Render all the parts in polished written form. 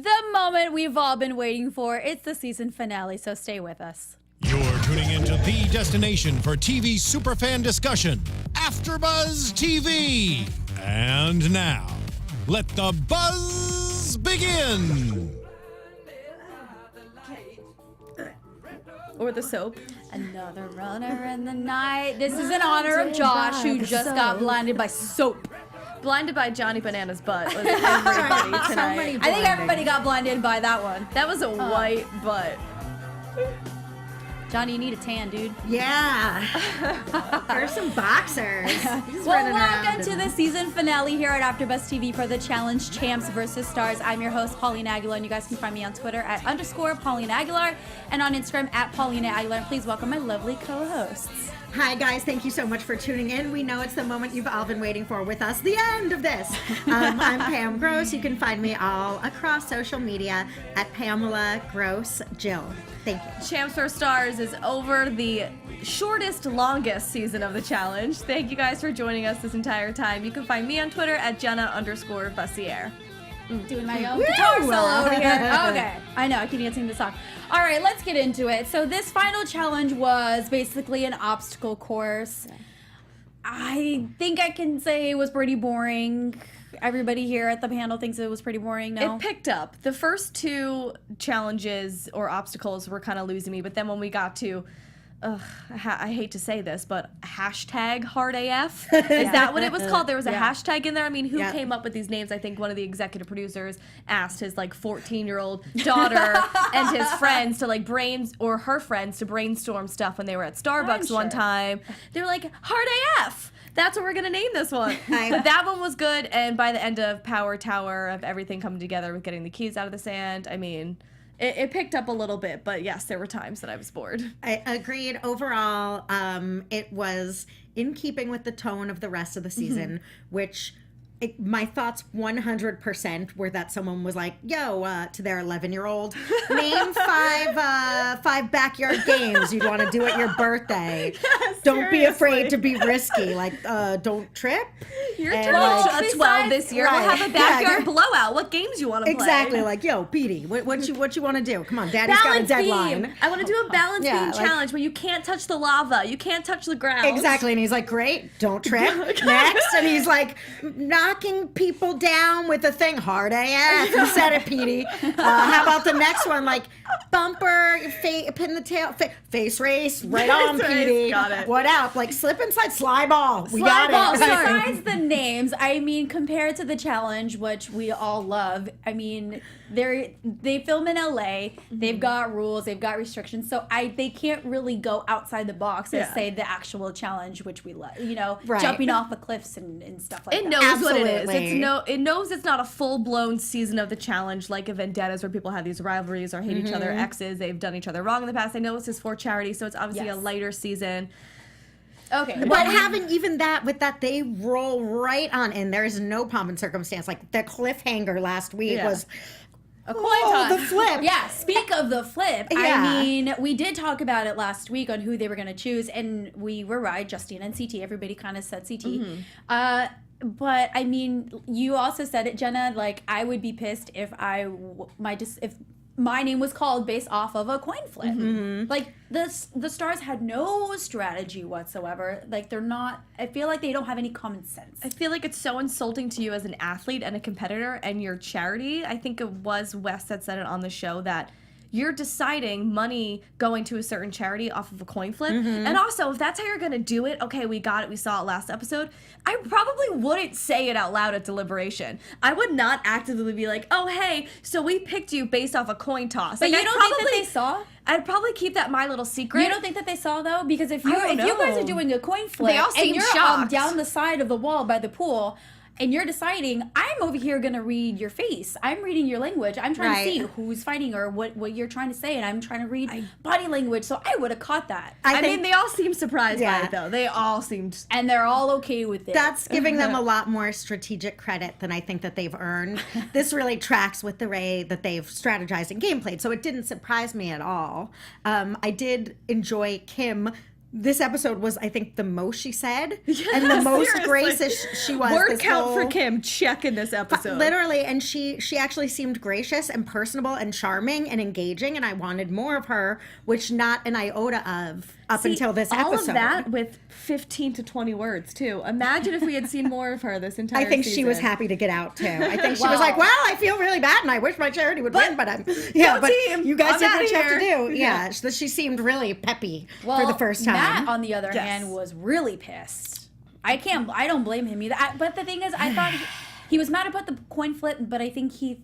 the moment we've all been waiting for. It's the season finale, so stay with us. You're tuning into the destination for TV superfan discussion, AFTERBUZZ TV. And now, let the buzz begin. Or the soap. Another runner in the night. This is in honor of Josh, who just got blinded by soap. Blinded by Johnny Bananas' butt was everybody tonight. I think everybody got blinded by that one. That was a white butt. Johnny, you need a tan, dude. Yeah. There's some boxers. Well, welcome to the season finale here at AFTERBUZZ TV for the Challenge Champs vs. Stars. I'm your host, Paulina Aguilar, and you guys can find me on Twitter at _Paulina Aguilar and on Instagram at Paulina Aguilar. Please welcome my lovely co-hosts. Hi, guys. Thank you so much for tuning in. We know it's the moment you've all been waiting for with us, the end of this. I'm Pam Gross. You can find me all across social media at Pamela Gross Jill. Thank you. Champs vs. Stars is over, the shortest, longest season of the challenge. Thank you guys for joining us this entire time. You can find me on Twitter at Jenna _Bussiere. Doing my own guitar solo over here. Okay. I know, I keep dancing this song. All right, let's get into it. So this final challenge was basically an obstacle course. I think I can say it was pretty boring. Everybody here at the panel thinks it was pretty boring, no? It picked up. The first two challenges or obstacles were kind of losing me, but then when we got to, I hate to say this, but hashtag hard AF. Is that what it was called? There was a hashtag in there. I mean, who came up with these names? I think one of the executive producers asked his 14-year-old daughter and his friends to her friends to brainstorm stuff when they were at Starbucks one time. They were like, hard AF. That's what we're going to name this one. But that one was good, and by the end of Power Tower, of everything coming together with getting the keys out of the sand, I mean, it picked up a little bit, but yes, there were times that I was bored. I agreed. Overall, it was in keeping with the tone of the rest of the season, which my thoughts 100% were that someone was like, yo, to their 11-year-old, name five backyard games you'd want to do at your birthday. Don't be afraid to be risky. Don't trip. You're turning 12 this year. Right. We'll have a backyard blowout. What games you want to play? Exactly. Yo, Petey, what you want to do? Come on, Daddy's got a deadline. Beam. I want to do a balance beam challenge where you can't touch the lava. You can't touch the ground. Exactly. And he's like, great, don't trip. Next. And he's like, knocking people down with a thing. Hard AF. You said it, Petey. How about the next one? Bumper, pin the tail, face race. Right on, Petey. Got it. What up? Slip and slide ball. We got got it. it. Besides the names, I mean, compared to the challenge, which we all love, I mean, they film in LA. They've got rules. They've got restrictions. So they can't really go outside the box and say the actual challenge, which we love. Jumping off the cliffs and stuff like that. It knows what it is. It knows it's not a full-blown season of the challenge like a Vendettas where people have these rivalries or hate each other, exes. They've done each other wrong in the past. They know this is for charity, so it's obviously a lighter season. Okay. But having even that, with that, they roll right on in. There's no pomp and circumstance. The cliffhanger last week was a coin toss. The flip. Yeah, speak of the flip. Yeah. I mean, we did talk about it last week on who they were going to choose, and we were right, Justine and CT. Everybody kind of said CT. But, I mean, you also said it, Jenna, I would be pissed if if my name was called based off of a coin flip. The stars had no strategy whatsoever. They're not, I feel like they don't have any common sense. I feel like it's so insulting to you as an athlete and a competitor and your charity. I think it was Wes that said it on the show that you're deciding money going to a certain charity off of a coin flip. And also, if that's how you're going to do it, okay, we got it. We saw it last episode. I probably wouldn't say it out loud at deliberation. I would not actively be like, oh, hey, so we picked you based off a coin toss. But you don't think that they saw? I'd probably keep that my little secret. You don't think that they saw, though? Because if you guys are doing a coin flip they all seem and you're shocked. Down the side of the wall by the pool, and you're deciding, I'm over here going to read your face. I'm reading your language. I'm trying to see who's fighting or what you're trying to say, and I'm trying to read body language. So I would have caught that. I mean, they all seem surprised by it, though. They all seemed... And they're all okay with it. That's giving them a lot more strategic credit than I think that they've earned. This really tracks with the way that they've strategized and gameplayed, so it didn't surprise me at all. I did enjoy Kim this episode was, I think, the most she said and the most gracious she was. Word count for Kim, check in this episode. Literally, and she actually seemed gracious and personable and charming and engaging, and I wanted more of her, which not an iota of up until this episode. All of that with 15 to 20 words, too. Imagine if we had seen more of her this entire season. I think she was happy to get out, too. I think she was like, well, I feel really bad, and I wish my charity would win, but but you guys did what you have to do. Yeah, so she seemed really peppy for the first time. Matt, on the other hand, was really pissed. I don't blame him either. But the thing is, I thought he was mad about the coin flip, but I think he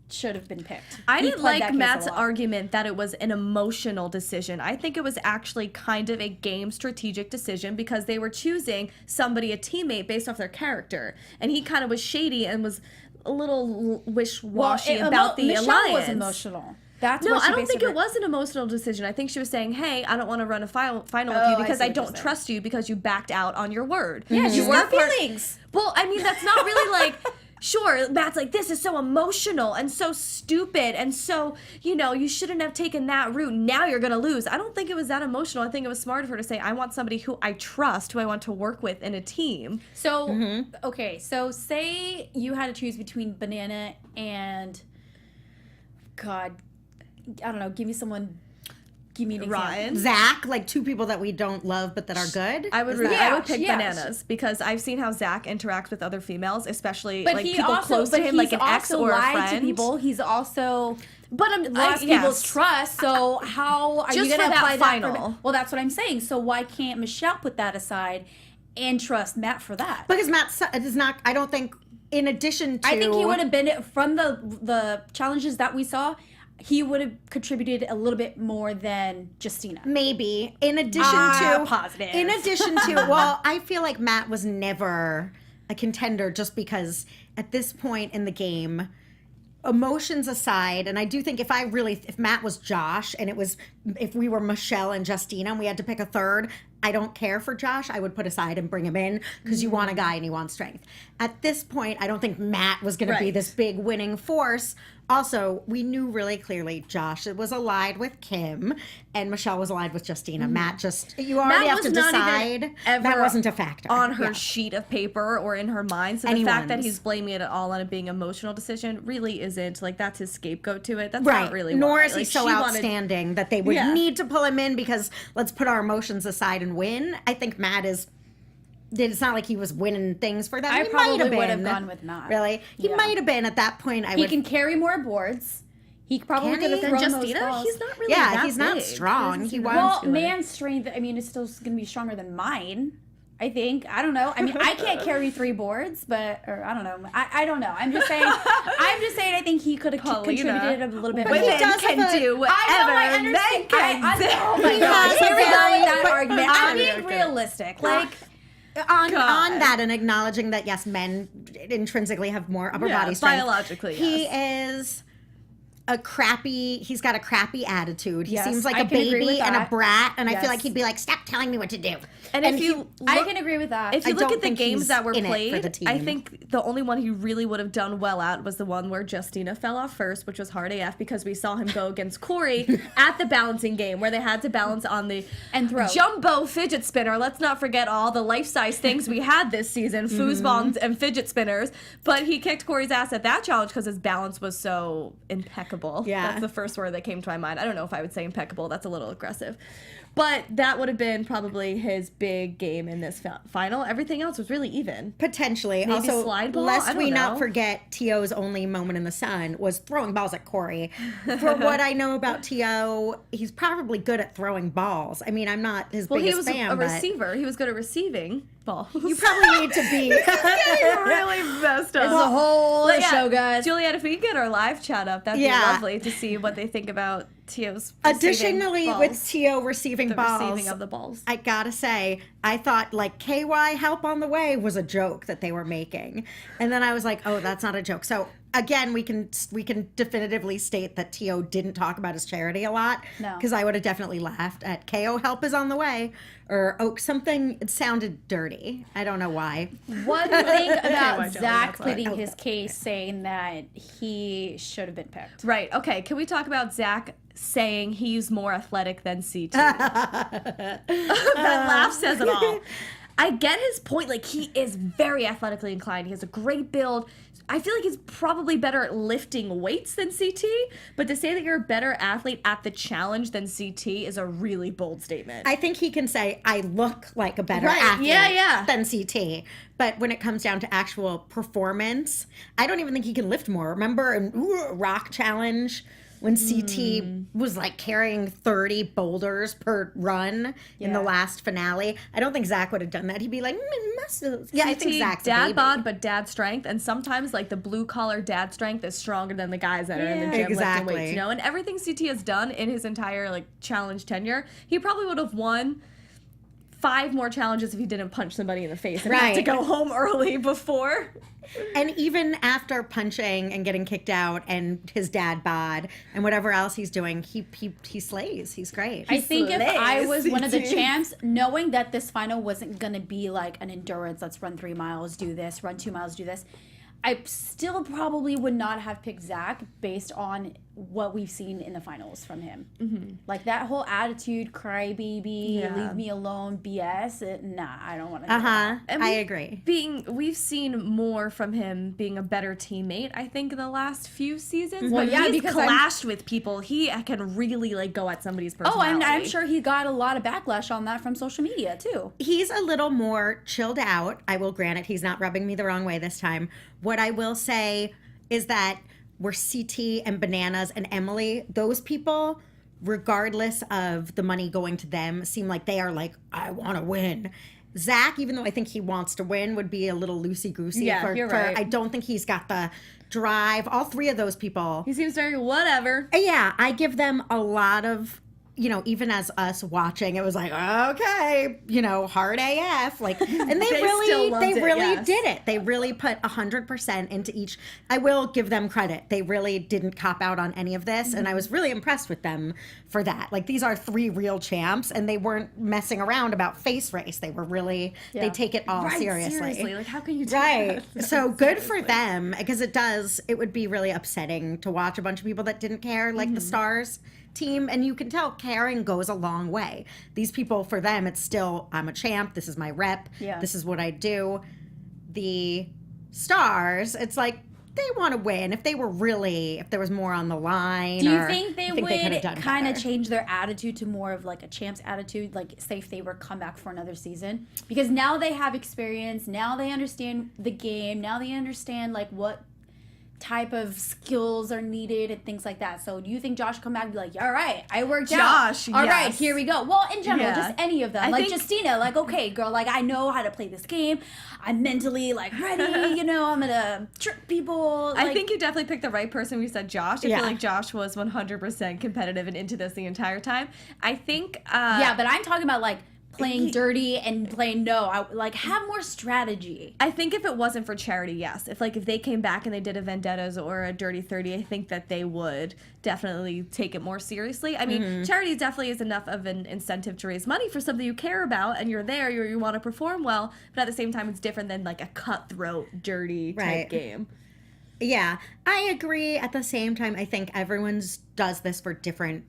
should have been picked. I didn't like Matt's argument that it was an emotional decision. I think it was actually kind of a game strategic decision because they were choosing somebody, a teammate, based off their character. And he kind of was shady and was a little wish-washy about the Michelle alliance. Was emotional. That's no, what she I don't think it was an emotional decision. I think she was saying, hey, I don't want to run a final with you because I don't trust you because you backed out on your word. Yeah, she's got feelings. Well, I mean, that's not really like... Sure, Matt's like, this is so emotional and so stupid and so, you shouldn't have taken that route. Now you're going to lose. I don't think it was that emotional. I think it was smart of her to say, I want somebody who I trust, who I want to work with in a team. So, okay, so say you had to choose between Banana and, God, I don't know, give me an example. Ryan. Zach, like two people that we don't love but that are good. I would pick Bananas because I've seen how Zach interacts with other females, especially like people close to him, like an ex or a friend. To people. He's also lost people's trust. So how are you going to apply that final? Well, that's what I'm saying. So why can't Michelle put that aside and trust Matt for that? Because Matt is not. I don't think. In addition to, I think he would have been from the challenges that we saw. He would have contributed a little bit more than Justina. Maybe. In addition to... Positive. In addition to... Well, I feel like Matt was never a contender just because at this point in the game, emotions aside, and I do think if Matt was Josh and if we were Michelle and Justina and we had to pick a third, I don't care for Josh. I would put aside and bring him in because you want a guy and you want strength. At this point, I don't think Matt was going to be this big winning force. Also, we knew really clearly Josh was allied with Kim and Michelle was allied with Justina. Matt you already have to decide. That wasn't a factor. On her sheet of paper or in her mind. So the fact that he's blaming it all on it being an emotional decision really isn't, like, that's his scapegoat to it. That's not really Nor why. is he so outstanding that they would need to pull him in because let's put our emotions aside and win. I think Matt is... It's not like he was winning things for them. I probably would have gone with Matt. Really? He might have been at that point. He can carry more boards. He probably could have thrown those balls. He's not really that he's not strong. He was. Well, man's strength, I mean, it's still going to be stronger than mine. I think. I don't know. I mean, I can't carry 3 boards, or I don't know. I don't know. I'm just saying. I think he could have contributed a little bit more. Women can do whatever men can do. Oh my God. Here we go with that argument. I'm being realistic. Like... On that and acknowledging that, yes, men intrinsically have more upper body strength. Biologically, He is he's got a crappy attitude. He seems like a can agree with baby and a that. brat, and I feel like he'd be like, stop telling me what to do. And if you I can agree with that. If you look don't at the think games he's that were in it for played, the team. I think the only one he really would have done well at was the one where Justina fell off first, which was hard AF because we saw him go against Corey at the balancing game where they had to balance on the jumbo fidget spinner. Let's not forget all the life-size things we had this season, foosballs and fidget spinners. But he kicked Corey's ass at that challenge because his balance was so impeccable. Yeah. That's the first word that came to my mind. I don't know if I would say impeccable. That's a little aggressive. But that would have been probably his big game in this final. Everything else was really even. Potentially. Maybe also, slide ball? lest I don't we know. not forget, T.O.'s only moment in the sun was throwing balls at Corey. For what I know about T.O., he's probably good at throwing balls. I mean, I'm not his biggest fan. He was a receiver. He was good at receiving balls. You probably need to be... getting really messed up. It's a whole show, guys. Juliet, if we could get our live chat up, that'd be lovely to see what they think about T.O.'s Additionally, balls. with T.O. receiving the balls, receiving of the balls. I gotta say, I thought like KY help on the way was a joke that they were making, and then I was like, oh, that's not a joke. So again, we can definitively state that T.O. didn't talk about his charity a lot, because I would have definitely laughed at KO help is on the way, or something. It sounded dirty. I don't know why. One thing about Zach pleading his case, saying that he should have been picked. Right. Okay. Can we talk about Zach saying he's more athletic than CT. That laugh says it all. I get his point. Like, he is very athletically inclined. He has a great build. I feel like he's probably better at lifting weights than CT, but to say that you're a better athlete at the challenge than CT is a really bold statement. I think he can say, I look like a better athlete than CT. But when it comes down to actual performance, I don't even think he can lift more. Remember in Rock Challenge when CT was like carrying 30 boulders per run in the last finale? I don't think Zach would have done that. He'd be like, muscles. Yeah, I think Zach's dad bod, but dad strength. And sometimes like the blue collar dad strength is stronger than the guys that are in the gym lifting weights, you know? And everything CT has done in his entire like challenge tenure, he probably would have won 5 more challenges if he didn't punch somebody in the face and have to go home early before. And even after punching and getting kicked out and his dad bod and whatever else he's doing, he slays. He's great. I think if I was one of the champs, knowing that this final wasn't going to be like an endurance, let's run 3 miles, do this, run 2 miles, do this, I still probably would not have picked Zach based on what we've seen in the finals from him. Mm-hmm. Like that whole attitude, crybaby, leave me alone, BS. Nah, I don't want to. I agree. We've seen more from him being a better teammate, I think, in the last few seasons. Well, but he's clashed with people. He can really like go at somebody's personality. Oh, I'm sure he got a lot of backlash on that from social media too. He's a little more chilled out. I will grant it. He's not rubbing me the wrong way this time. What I will say is that we're CT and Bananas and Emily, those people, regardless of the money going to them, seem like they are like, I want to win. Zach, even though I think he wants to win, would be a little loosey-goosey. You're right. I don't think he's got the drive. All 3 of those people. He seems very whatever. Yeah, I give them a lot of, you know, even as us watching, it was like, okay, you know, hard AF. Like, and they really did it. They really put 100% into each. I will give them credit. They really didn't cop out on any of this. Mm-hmm. And I was really impressed with them for that. Like, these are 3 real champs and they weren't messing around about face race. They were really, they take it all seriously. Like, how can you do that? So good for them, because it would be really upsetting to watch a bunch of people that didn't care, like the stars team, and you can tell caring goes a long way. These people, for them, it's still, I'm a champ, this is my rep, this is what I do. The stars, it's like they want to win. If there was more on the line. Do you think they would kind of change their attitude to more of like a champ's attitude? Like, say if they were come back for another season, because now they have experience, now they understand the game, now they understand like what type of skills are needed and things like that. So do you think Josh come back and be like, all right, I worked out. All right, here we go. Well, in general, just any of them. Like Justina, like, okay, girl, like I know how to play this game. I'm mentally like ready, you know, I'm gonna trick people. I think you definitely picked the right person when you said Josh. I feel like Josh was 100% competitive and into this the entire time. I think but I'm talking about like playing dirty and playing have more strategy. I think if it wasn't for Charity, yes. If they came back and they did a Vendettas or a Dirty 30, I think that they would definitely take it more seriously. I mean, Charity definitely is enough of an incentive to raise money for something you care about and you're there, you want to perform well, but at the same time it's different than like a cutthroat, dirty type game. Yeah, I agree. At the same time, I think everyone does this for different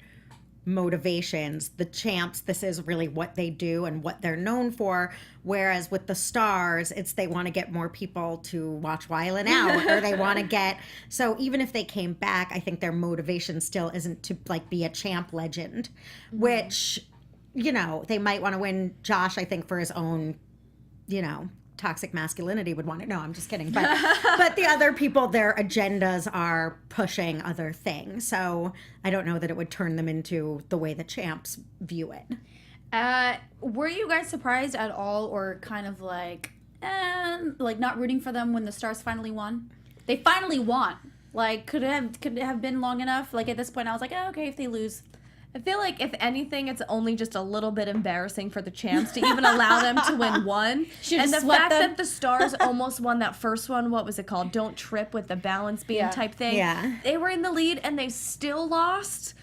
motivations. The champs, this is really what they do and what they're known for, whereas with the stars, it's they want to get more people to watch Wildin' Out, or they want to get, so even if they came back, I think their motivation still isn't to like be a champ legend, which, you know, they might want to win. Josh, I think, for his own, you know, toxic masculinity would want it. No, I'm just kidding. But the other people, their agendas are pushing other things. So I don't know that it would turn them into the way the champs view it. Were you guys surprised at all, or kind of like not rooting for them when the stars finally won? They finally won. Like, could it have been long enough? Like, at this point, I was like, oh, okay, if they lose. I feel like, if anything, it's only just a little bit embarrassing for the champs to even allow them to win one. And the fact that the stars almost won that first one, what was it called? Don't Trip with the balance beam type thing. Yeah. They were in the lead and they still lost.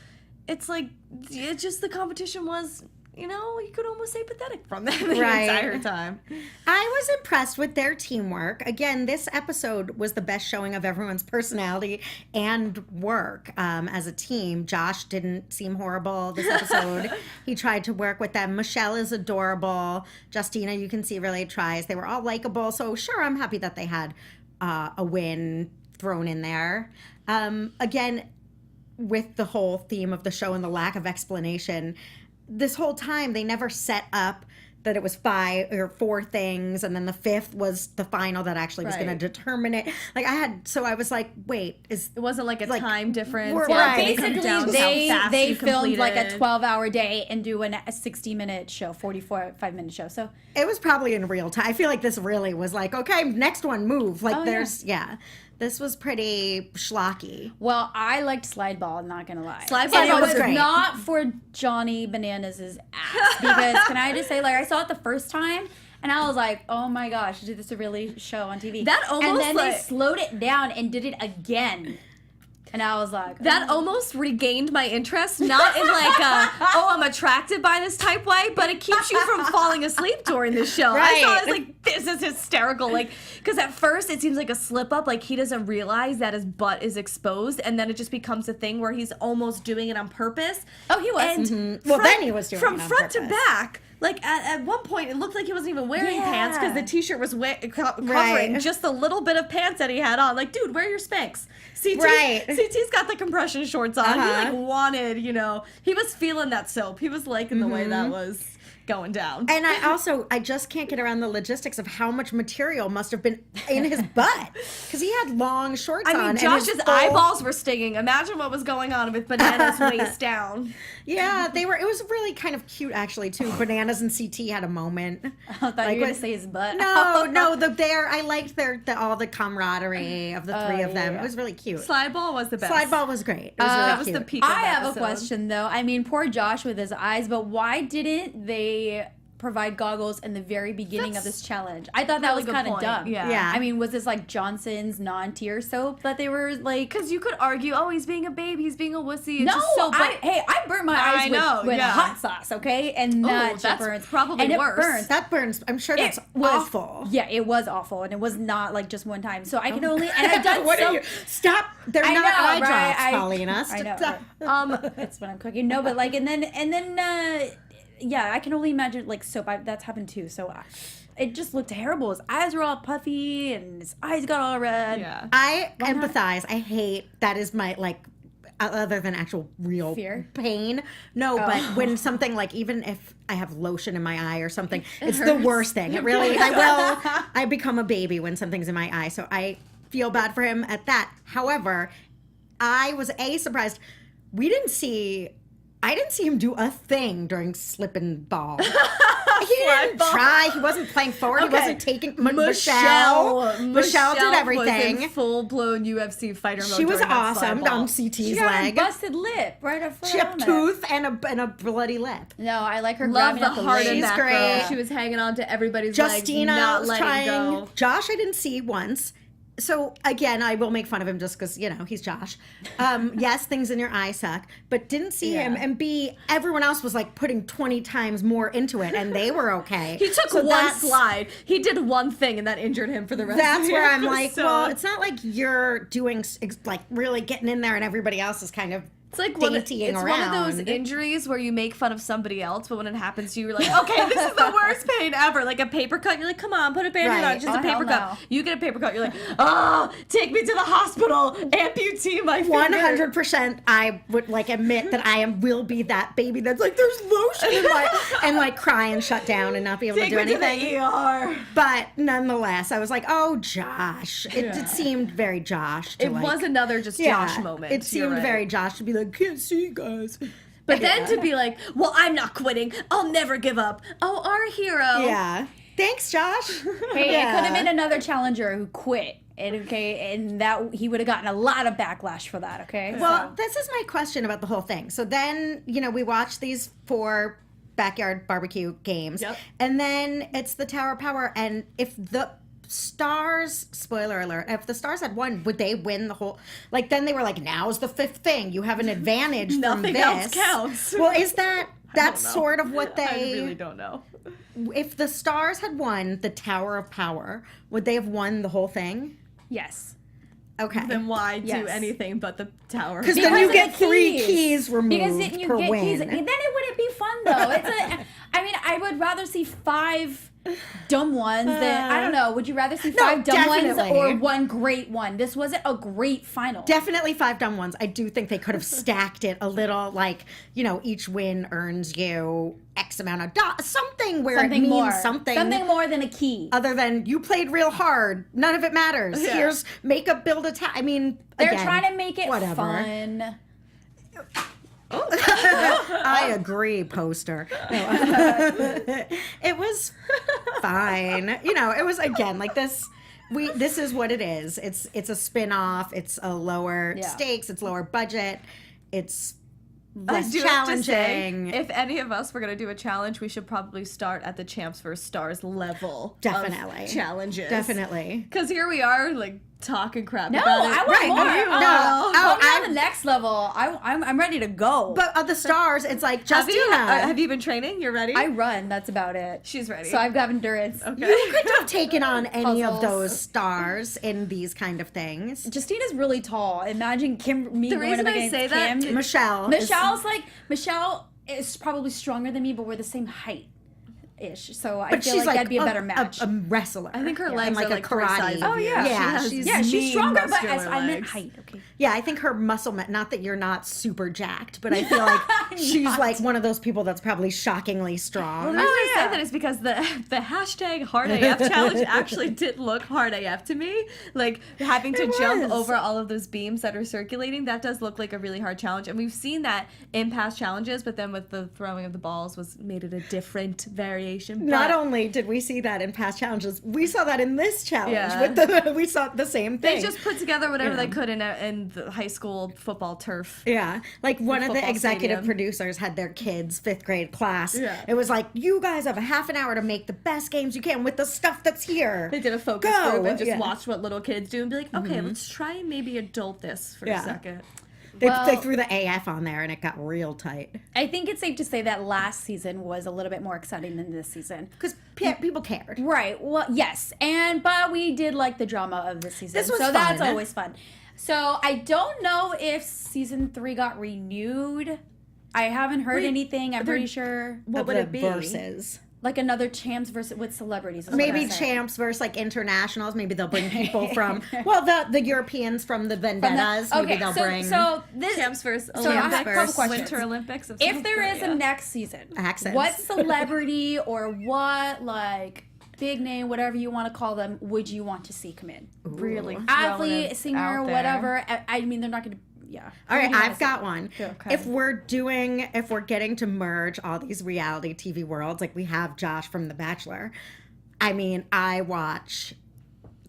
It's like, the competition was, you know, you could almost say pathetic from them the Right. entire time. I was impressed with their teamwork. Again, this episode was the best showing of everyone's personality and work as a team. Josh didn't seem horrible this episode. He tried to work with them. Michelle is adorable. Justina, you can see, really tries. They were all likable. So sure, I'm happy that they had a win thrown in there. Again, with the whole theme of the show and the lack of explanation, this whole time they never set up that it was 5 or 4 things, and then the 5th was the final that actually was going to determine it. Like I was like, wait, it wasn't like a time difference. Well, It comes basically down to how fast they you filmed like a completed. 12-hour day and do a 60-minute show, 45-minute show. So It was probably in real time. I feel like this really was like, okay, next one, move. Like this was pretty schlocky. well, I liked Slide Ball. I'm not gonna lie. Slide Ball and it was was great. not for Johnny Bananas' ass because can I just say, like, I saw it the first time. And I was like, oh my gosh, did this really show on TV? That almost, and then they like- slowed it down and did it again. And I was like, That almost regained my interest, not in like I'm attracted by this type way, but it keeps you from falling asleep during the show. I saw it, I was like, this is hysterical. Like, because at first it seems like a slip up, like he doesn't realize that his butt is exposed, and then it just becomes a thing where he's almost doing it on purpose. oh, he was. And Well, then he was doing from it on front to purpose. back. Like at one point, it looked like he wasn't even wearing Yeah. pants because the t-shirt was covering Right. just the little bit of pants that he had on. Like, dude, wear your Spanx. Right. CT's got the compression shorts on. He like wanted, he was feeling that soap. He was liking the way that was going down. And I just can't get around the logistics of how much material must have been in his butt because he had long shorts on. I mean, and his Josh's full- eyeballs were stinging. Imagine what was going on with Bananas waist down. Yeah, they were. It was really kind of cute, actually, too. Bananas and CT had a moment. I thought you were going to say his butt. No, I liked all the camaraderie of the three of them. yeah. It was really cute. Slide ball was the best. Slide ball was great. It was really that was cute. the peak of I the have a episode. question though. I mean, poor Josh with his eyes, but why didn't they provide goggles in the very beginning of this challenge? I thought that really was good kind of point. dumb. Yeah. I mean, was this like Johnson's non-tear soap that they were like? Because you could argue, oh, he's being a babe, he's being a wussy. It's No, just soap, but I burnt my eyes I know, with yeah. hot sauce, okay, and that that's burns. probably and it worse. burns. That burns. I'm sure that's It was awful. Yeah, it was awful, and it was not like just one time. So I can only and I've done What so. are you? Stop! They're I not know, eye right? drops, Paulina. I know. Stop. That's when I'm cooking. No, but like, and then, yeah, I can only imagine like soap. That's happened too. So it just looked terrible. His eyes were all puffy, and his eyes got all red. yeah. I empathize. I hate that is my other than actual real Fear? pain. No, but when something like even if I have lotion in my eye or something, it's the worst thing. It really I become a baby when something's in my eye. So I feel bad for him at that. However, I was surprised. I didn't see him do a thing during slip and ball. He didn't try. He wasn't playing forward. He wasn't taking. Michelle did everything. Was in full-blown UFC fighter mode. She was during that slide awesome ball. on CT's She got a leg. busted lip right up front. She had a tooth and a bloody lip. No, I like her Love grabbing the at the heart in legs. that great. girl. She was hanging on to everybody's legs, Justina not was letting trying. go. Josh, I didn't see once. So again, I will make fun of him just because he's Josh. Yes, things in your eye suck, but didn't see him. And B, everyone else was like putting 20 times more into it, and they were okay. He took So one slide. He did one thing, and that injured him for the rest of That's the where I'm like, episode. well, it's not like you're doing like really getting in there, and everybody else is kind of It's like daintying one around. of those injuries where you make fun of somebody else, but when it happens to you, you're like, okay, this is the worst pain ever. Like a paper cut, you're like, come on, put a band-aid on. Right. It's just Oh, a paper hell cut. no. You get a paper cut, you're like, oh, take me to the hospital, amputee my finger. 100%. I would admit that will be that baby that's like, there's lotion in my, and like cry and shut down and not be able Take to do me to anything. the ER. But nonetheless, I was like, oh, Josh. It seemed very Josh. It was another just Josh moment. It You're seemed right. very Josh to be like, can't see you guys. But then to be like, well, I'm not quitting. I'll never give up. Oh, our hero. Yeah. Thanks, Josh. Hey, Yeah. it could have been another challenger who quit. And that he would have gotten a lot of backlash for that, okay? Well, this is my question about the whole thing. So then, we watched these 4 backyard barbecue games. Yep. And then it's the Tower of Power. And if the Stars, spoiler alert, if the Stars had won, would they win the whole? Then they were like, now's the 5th thing. You have an advantage from Nothing this. else counts. Well, is that That's know. sort of what I they. really don't know. If the Stars had won the Tower of Power, would they have won the whole thing? Yes. Okay. Then why do Yes. anything but the tower? Because then you of get the 3 keys removed Because then you per get win. keys. Then it wouldn't be fun though. I mean, I would rather see 5 dumb ones than I don't know. Would you rather see 5 dumb ones definitely. or 1 great one? This wasn't a great final. Definitely 5 dumb ones. I do think they could have stacked it a little, like, you know, each win earns you X amount of something where it means something more than a key. other than you played real hard. None of it matters. Yeah. Here's makeup, build a I mean, They're again, trying to make it whatever. fun. I agree, poster. No. It was fine. You know, it was again like this. This is what it is. It's a spin-off. It's a lower stakes. It's lower budget. It's less I do have to say, challenging. if any of us were going to do a challenge, we should probably start at the Champs vs. Stars level. Definitely. Of challenges. Definitely. Because here we are, like, talking crap No, about it. I want more. No. Put me on the next level. I'm ready to go. But of the Stars, it's like Have Justina. you been training? You're ready? I run. That's about it. She's ready. So I've got endurance. Okay. You could have taken on any of Puzzles. those stars in these kind of things. Justina's really tall. Imagine me The going reason up I against say that- Kim. Michelle Michelle is probably stronger than me, but we're the same height. Ish. So I but feel she's like that'd be a better match. A wrestler. I think her And legs like are a like her karate. size. Oh, yeah. Yeah, she's she's mean, stronger, but muscular I meant legs. height. Okay. Yeah, I think her muscle, not that you're not super jacked, but I feel like she's Not. like one of those people that's probably shockingly strong. Well, the reason I say that is because the hashtag hard AF challenge actually did look hard AF to me. Like having to jump was. over all of those beams that are circulating, that does look like a really hard challenge. And we've seen that in past challenges, but then with the throwing of the balls made it a different variation. Not But only did we see that in past challenges, we saw that in this challenge. Yeah. We saw the same thing. they just put together whatever Yeah. they could in the high school football turf. Yeah, like one of the football executive stadium. producers had their kids' 5th grade class. Yeah. It was like, you guys have a half an hour to make the best games you can with the stuff that's here. They did a focus Go! group and just Yeah. watched what little kids do and be like, okay, let's try and maybe adult this for Yeah. a second. They Well- threw the AF on there and it got real tight. I think it's safe to say that last season was a little bit more exciting than this season. Because people cared. Right. Well, yes. But we did like the drama of this season. This was so that's fun. always fun. So I don't know if season 3 got renewed. I haven't heard anything. I'm pretty sure. What Of would the it be? Versus. Like another champs versus with celebrities. is what Maybe I'm saying. champs versus like internationals. Maybe they'll bring people from the Europeans from the From Vendettas. the- Maybe they'll bring So this Champs versus So I have a Olympics, couple questions. Winter Olympics. Of if South there is Korea. a next season, Accents. what celebrity or what like big name, whatever you want to call them, would you want to see come in? really Athlete, throwing it singer, out there. whatever. I mean, they're not going to. Yeah. All right, Who do you wanna I've see? got one. Okay. If we're getting to merge all these reality TV worlds, like we have Josh from The Bachelor. I mean, I watch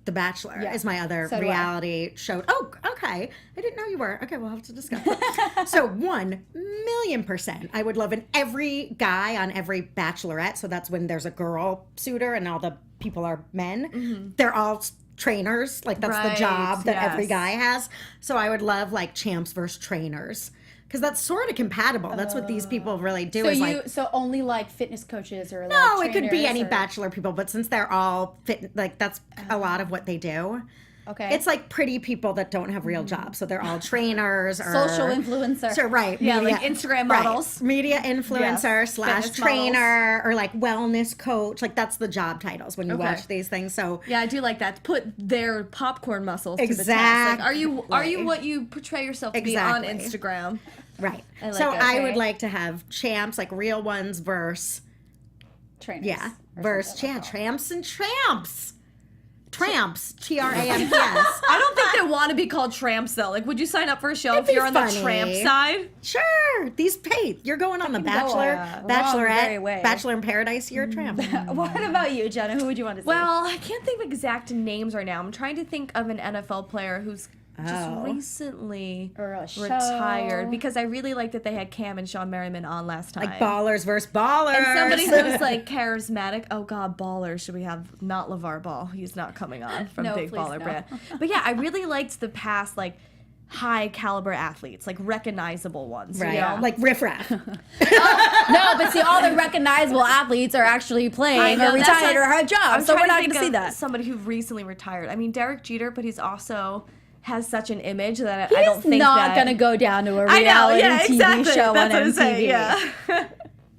The Bachelor Yeah. is my other So do I. reality show. Oh, okay. I didn't know you were. Okay, we'll have to discuss that. So 1,000,000%, I would love every guy on every Bachelorette. So that's when there's a girl suitor and all the people are men. They're all trainers. Like that's the Right, job that every yes. guy has. So I would love like champs versus trainers. Because that's sort of compatible. That's what these people really do. So only like fitness coaches or like No, it could be trainers any or- Bachelor people, but since they're all fit, like that's a lot of what they do. Okay. It's like pretty people that don't have real jobs, so they're all trainers or social influencer. So right, Yeah, like Instagram right, models. media influencer Yes, slash fitness trainer, or like wellness coach. Like that's the job titles when you Okay. watch these things. So Yeah, I do like that. Put their popcorn muscles to the test. Exactly. Like, are you what you portray yourself to be on Exactly. Instagram? right, I like so it. I Okay. would like to have champs, like real ones, versus trainers. yeah, or versus something like that. tramps and tramps. Tramps, TRAMPS. I don't think they want to be called tramps though. Like, would you sign up for a show It'd if be you're on the funny. tramp side? Sure, these pay. You're going on the can go, Bachelor, wrong very Bachelorette, way. Bachelor in Paradise. You're a tramp. What about you, Jenna? Who would you want to see? Well, I can't think of exact names right now. I'm trying to think of an NFL player who's just Oh. recently Or a show. retired because I really like that they had Cam and Sean Merriman on last time. Like ballers versus ballers. And somebody who's like charismatic. Oh God, ballers. Should we have not LeVar Ball? He's not coming on from No, Big please Baller no. Brand. But yeah, I really liked the past like high caliber athletes, like recognizable ones, Right. you know? Like riffraff. No, but see, all the recognizable athletes are actually playing or that's retired or what- have jobs, I'm so we're trying not to going to think see of that. Somebody who recently retired. I mean, Derek Jeter, but he's also has such an image that He's I don't think not that... going to go down to a I know, reality yeah, TV exactly. show That's on what I'm MTV. saying, yeah.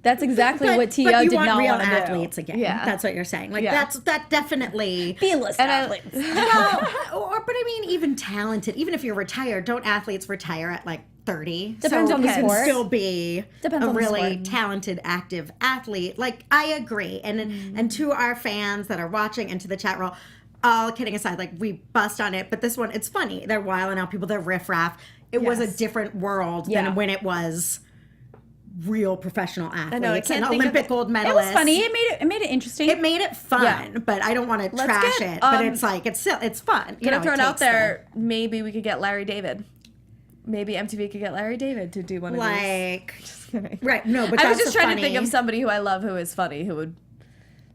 That's exactly what T.O. But you did want not real want to do. athletes again. Yeah. That's what you're saying. Like Yeah. that definitely. B-list athletes. But I mean, even talented. Even if you're retired, don't athletes retire at like 30? Depends so on the you can sport. still be Depends a on the really sport. talented, active athlete. Like I agree, and to our fans that are watching and to the chat roll. All kidding aside, like we bust on it, but this one, it's funny. They're wiling out people. They're riffraff. It was a Yes. different world Yeah. than when it was real professional athletes know, I and can't think of Olympic gold medalists. It was funny. It made it interesting. It made it fun, Yeah. but I don't want to Let's trash get, it. But it's like it's fun. You Gonna know, throw it it out takes there, maybe we could get Larry David. Maybe MTV could get Larry David to do one of these. like Just kidding. right. No, but I was that's just so trying to funny. think of somebody who I love who is funny, who would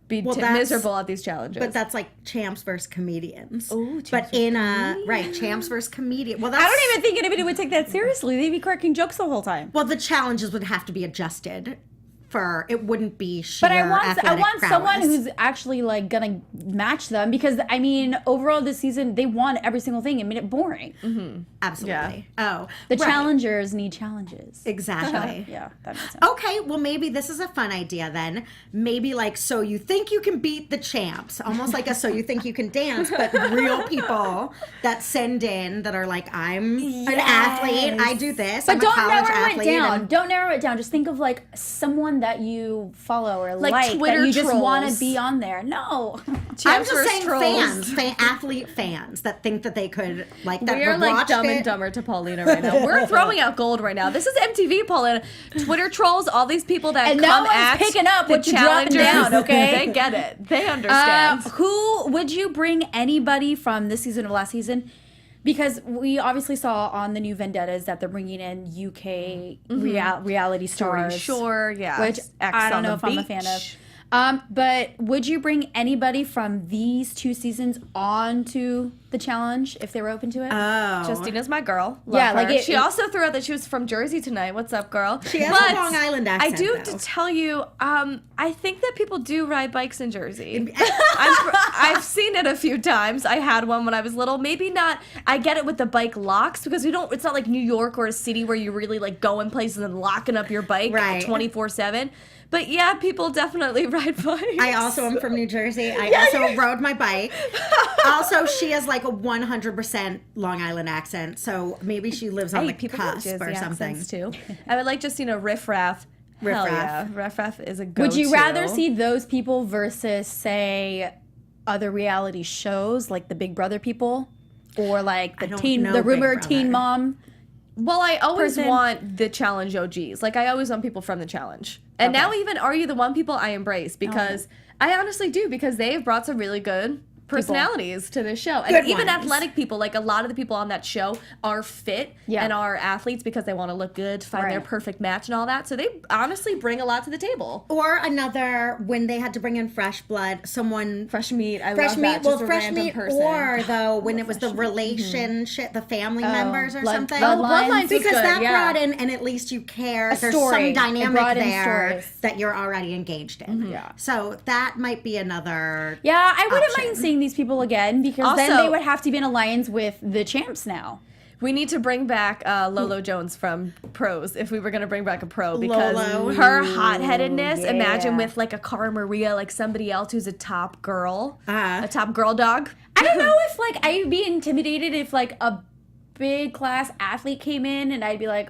be that's- miserable at these challenges. But that's like champs versus comedians. Ooh, champs but in a right champs versus comedian. Well, that's I don't even think anybody would take that seriously. They'd be cracking jokes the whole time. Well, the challenges would have to be adjusted. For it wouldn't be sheer But I want athletic someone prowess. who's actually like gonna match them, because I mean, overall this season they won every single thing and made it boring. absolutely. Oh, The right. challengers need challenges. Exactly. Yeah, that makes sense. Okay, well maybe this is a fun idea then. Maybe like so you think you can beat the champs, almost like a so you think you can dance, but real people that send in that are like I'm an athlete, I do this, But I'm don't a college narrow it athlete. down. and- Don't narrow it down. Just think of like someone that you follow or like Twitter that you just want to trolls. be on there. No. I'm Champs just versus saying trolls. athlete fans that think that they could like that We are would like watch dumb it. and dumber to Paulina right now. We're throwing out gold right now. This is MTV, Paulina. Twitter trolls, all these people that And no come one's at picking up the what you're dropping challengers, down, okay? They get it. They understand. Who would you bring anybody from this season or last season? Because we obviously saw on the new Vendettas that they're bringing in UK reality stars. Sure, yeah. Which I don't know if I'm a fan of. But would you bring anybody from these two seasons on to the challenge if they were open to it? Justina's my girl. Love Yeah, her. like she also threw out that she was from Jersey tonight. What's up, girl? She has But a Long Island accent. I do have though. to tell you, I think that people do ride bikes in Jersey. I've seen it a few times. I had one when I was little. Maybe not. I get it with the bike locks because we don't. It's not like New York or a city where you really like going places and locking up your bike Right. 24/7. But yeah, people definitely ride bikes. I also am from New Jersey. I also rode my bike. Also, she has like a 100% Long Island accent, so maybe she lives on the people have cusp Jersey or something. accents, too. I would like Justina riff-raff. Hell Riff-raff. yeah. Riff-raff is a go-to. Would you rather see those people versus, say, other reality shows like the Big Brother people, or like the don't know the Big rumored Teen Brother. Mom? Well, I always person? want the challenge OGs. Like, I always want people from the challenge. And now even Are You the One people I embrace because I honestly do, because they've brought some really good personalities to this show. And Good even ones. athletic people, like a lot of the people on that show are fit Yeah. and are athletes because they want to look good, to find their Right. perfect match and all that. So they honestly bring a lot to the table. Or another, when they had to bring in fresh blood, someone Fresh meat, I fresh love meat, that. well, Just a fresh random meat, person. or though when it was the relationship, the family members or blood- something. bloodlines. Bloodlines was Because good, that yeah. brought in, and at least you care. There's story. some It dynamic brought in there stories. that you're already engaged in. Yeah. So that might be another. Yeah, I wouldn't option. mind seeing these people again, because then Also- they would have to be in alliance with the champs now. We need to bring back Lolo Jones from Pros if we were going to bring back a pro, because Lolo. her hot-headedness, yeah. imagine with like a Cara Maria, like somebody else who's a top girl, Uh-huh. a top girl dog. I don't know if like I'd be intimidated if like a big class athlete came in and I'd be like,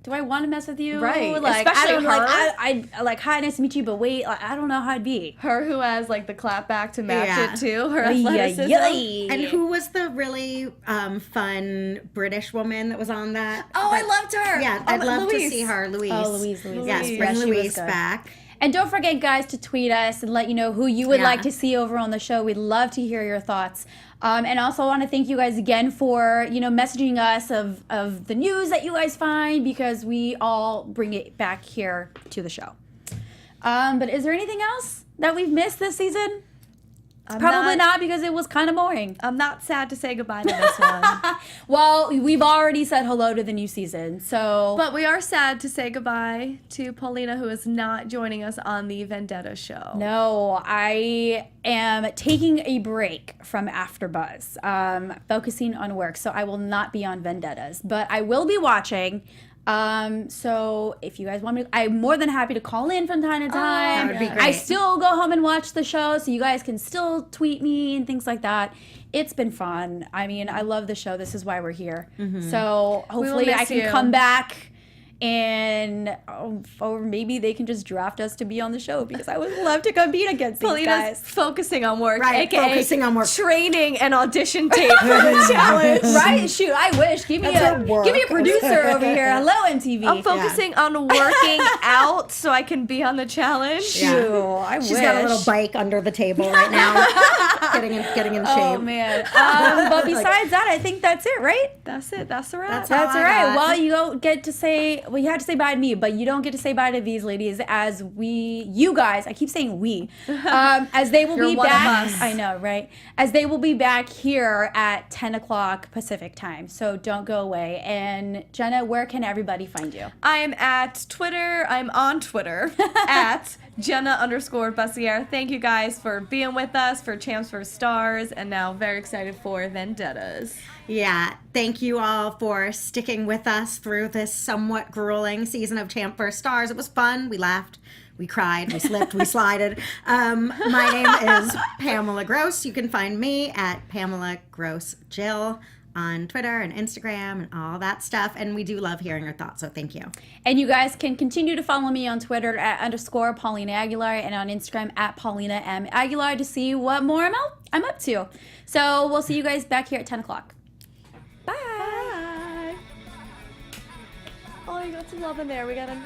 do I want to mess with you? Right. Like Especially I don't like her. I like, hi, nice to meet you, but wait, like, I don't know how I'd be. Her who has like the clap back to match Yeah. it too, her Ay, athleticism. ay, ay. And who was the really fun British woman that was on that? Oh, I loved her. Yeah, Oh, I'd love Louise. to see her, Louise. Oh, Louise. Yes, Louise. bring Yeah, she was Louise good. back. And don't forget, guys, to tweet us and let you know who you would Yeah. like to see over on the show. We'd love to hear your thoughts. And also want to thank you guys again for, messaging us of the news that you guys find, because we all bring it back here to the show. But is there anything else that we've missed this season? Probably not, because it was kind of boring. I'm not sad to say goodbye to this one. Well, we've already said hello to the new season, so. But we are sad to say goodbye to Paulina, who is not joining us on the Vendetta show. No, I am taking a break from AfterBuzz, focusing on work, so I will not be on Vendettas, but I will be watching. So if you guys want me, I'm more than happy to call in from time to time. That would be great. I still go home and watch the show, so you guys can still tweet me and things like that. It's been fun. I mean, I love the show. This is why we're here. So hopefully I can come back and or maybe they can just draft us to be on the show, because I would love to compete against these guys. Focusing on work, Right, aka focusing on work. Training and audition tape for the challenge. Right? Shoot, I wish. Give me a producer over here. Hello, MTV. I'm focusing on working out so I can be on the challenge. Shoot, I wish. She's got a little bike under the table right now, getting in shape. Oh man. But besides that, I think that's it, right? That's it. That's the wrap. That's all That's I all right. got. Well, you don't get to say, well, you have to say bye to me, but you don't get to say bye to these ladies, as you guys, I keep saying we, as they will You're be one of back. us. I know, right? As they will be back here at 10 o'clock Pacific time. So don't go away. And Jenna, where can everybody find you? I'm at Twitter. I'm on Twitter at Jenna_Bussiere. Thank you guys for being with us for Champs vs. Stars, and now very excited for Vendettas. Yeah, thank you all for sticking with us through this somewhat grueling season of Champ vs. Stars. It was fun. We laughed, we cried, we slipped, we slided. My name is Pamela Gross. You can find me at Pamela Gross Jill on Twitter and Instagram and all that stuff. And we do love hearing your thoughts, so thank you. And you guys can continue to follow me on Twitter at _Paulina Aguilar, and on Instagram at Paulina M. Aguilar, to see what more I'm up to. So we'll see you guys back here at 10 o'clock. Bye. Bye. Oh, you got some love in there. We got to...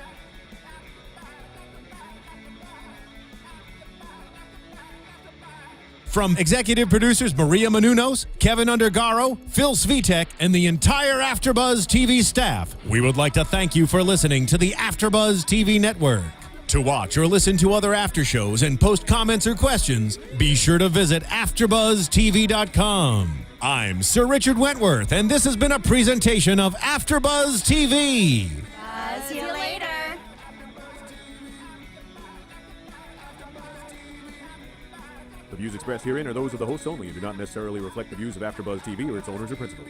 From executive producers Maria Menounos, Kevin Undergaro, Phil Svitek, and the entire AfterBuzz TV staff, we would like to thank you for listening to the AfterBuzz TV network. To watch or listen to other after shows and post comments or questions, be sure to visit AfterBuzzTV.com. I'm Sir Richard Wentworth, and this has been a presentation of AfterBuzz TV. See you later. The views expressed herein are those of the hosts only and do not necessarily reflect the views of AfterBuzz TV or its owners or principals.